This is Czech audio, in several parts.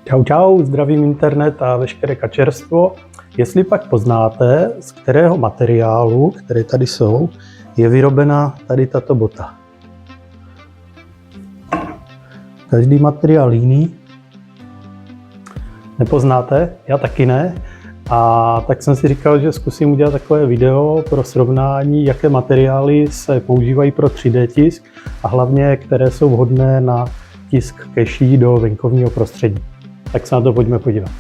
Čau, čau, zdravím internet a veškeré kačerstvo. Jestli pak poznáte, z kterého materiálu, které tady jsou, je vyrobena tady tato bota. Každý materiál jiný. Nepoznáte? Já taky ne. A tak jsem si říkal, že zkusím udělat takové video pro srovnání, jaké materiály se používají pro 3D tisk a hlavně, které jsou vhodné na tisk keší do venkovního prostředí. Tak se na to pojďme podívat.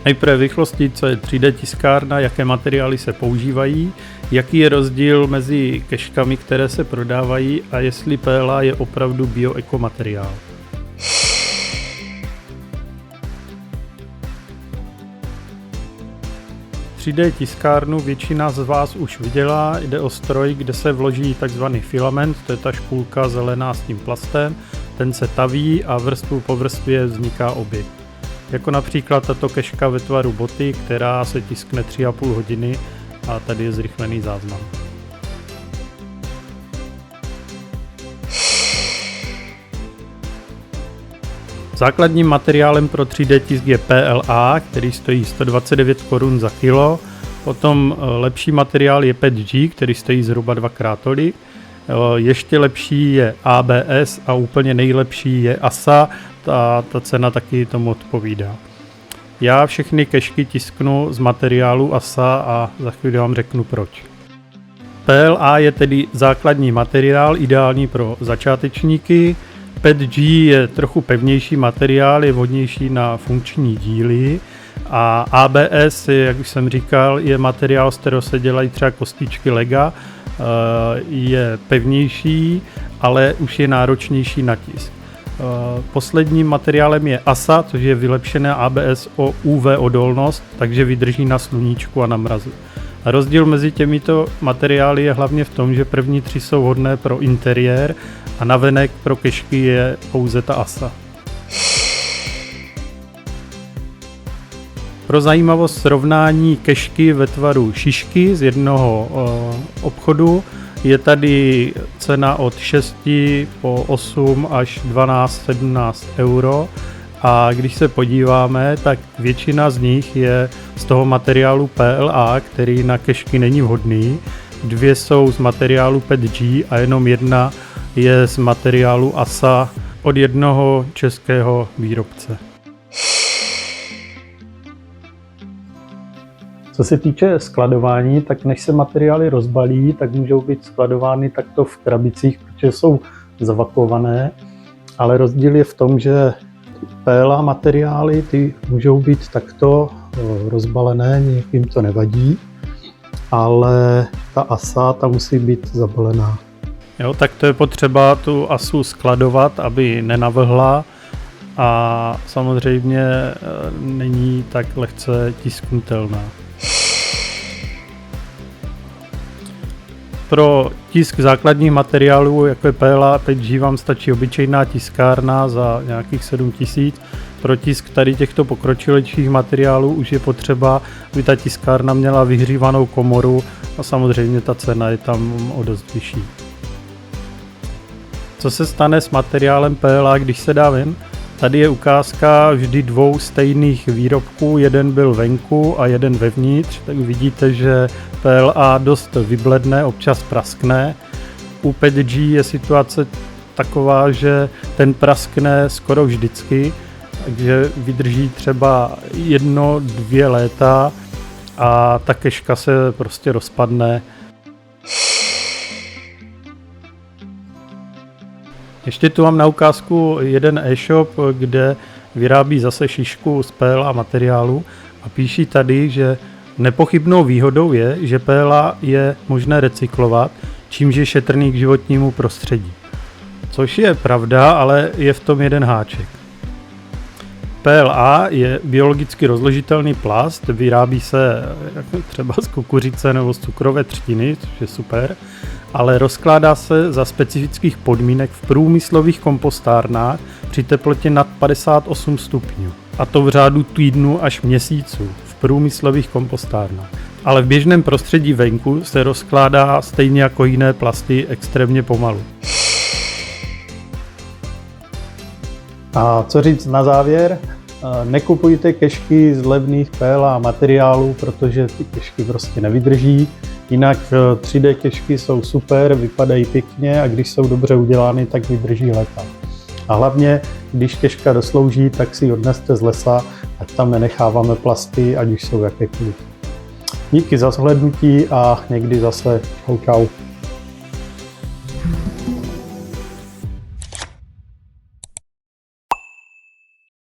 Nejprve v rychlosti, co je 3D tiskárna, jaké materiály se používají, jaký je rozdíl mezi keškami, které se prodávají a jestli PLA je opravdu bioekomateriál. V 3D tiskárnu většina z vás už viděla, jde o stroj, kde se vloží takzvaný filament, to je ta špůlka zelená s tím plastem, ten se taví a vrstvu po vrstvě vzniká objekt. Jako například tato keška ve tvaru boty, která se tiskne 3,5 hodiny a tady je zrychlený záznam. Základním materiálem pro 3D tisk je PLA, který stojí 129 Kč za kilo. Potom lepší materiál je PETG, který stojí zhruba 2x tolik. Ještě lepší je ABS a úplně nejlepší je ASA, ta cena taky tomu odpovídá. Já všechny kešky tisknu z materiálu ASA a za chvíli vám řeknu proč. PLA je tedy základní materiál, ideální pro začátečníky. PETG je trochu pevnější materiál, je vhodnější na funkční díly a ABS, jak už jsem říkal, je materiál, z kterého se dělají třeba kostičky Lega, je pevnější, ale už je náročnější na tisk. Posledním materiálem je ASA, což je vylepšené ABS o UV odolnost, takže vydrží na sluníčku a na mrazu. Rozdíl mezi těmito materiály je hlavně v tom, že první 3 jsou vhodné pro interiér a navenek pro kešky je pouze ta ASA. Pro zajímavost srovnání kešky ve tvaru šišky z jednoho obchodu je tady cena od 6 po 8 až 12-17 euro a když se podíváme, tak většina z nich je z toho materiálu PLA, který na kešky není vhodný. 2 jsou z materiálu PETG a jenom 1 je z materiálu ASA od jednoho českého výrobce. Co se týče skladování, tak než se materiály rozbalí, tak můžou být skladovány takto v krabicích, protože jsou zavakované, ale rozdíl je v tom, že PLA materiály ty můžou být takto rozbalené, někým to nevadí, ale ta ASA ta musí být zabalená. Jo, tak to je potřeba tu ASu skladovat, aby nenavlhla a samozřejmě není tak lehce tisknutelná. Pro tisk základních materiálů, jako je PLA, PETG, vám stačí obyčejná tiskárna za nějakých 7 000. Pro tisk tady těchto pokročilejších materiálů už je potřeba, aby ta tiskárna měla vyhřívanou komoru a samozřejmě ta cena je tam o dost vyšší. Co se stane s materiálem PLA, když se dá ven? Tady je ukázka vždy 2 stejných výrobků, jeden byl venku a jeden vevnitř, tak vidíte, že PLA dost vybledne, občas praskne. U PETG je situace taková, že ten praskne skoro vždycky, takže vydrží třeba 1-2 léta a ta keška se prostě rozpadne. Ještě tu mám na ukázku jeden e-shop, kde vyrábí zase šišku z PLA materiálu a píší tady, že nepochybnou výhodou je, že PLA je možné recyklovat, čímž je šetrný k životnímu prostředí. Což je pravda, ale je v tom jeden háček. PLA je biologicky rozložitelný plast, vyrábí se třeba z kukuřice nebo z cukrové třtiny, což je super, ale rozkládá se za specifických podmínek v průmyslových kompostárnách při teplotě nad 58 stupňů. A to v řádu týdnů až měsíců v průmyslových kompostárnách. Ale v běžném prostředí venku se rozkládá stejně jako jiné plasty extrémně pomalu. A co říct na závěr? Nekupujte kešky z levných PLA materiálů, protože ty kešky prostě nevydrží. Jinak 3D kešky jsou super, vypadají pěkně a když jsou dobře udělány, tak vydrží léta. A hlavně, když keška doslouží, tak si ji odneste z lesa, ať tam nenecháváme plasty, ať už jsou jakékoliv. Díky za shlédnutí a někdy zase. Čau, čau.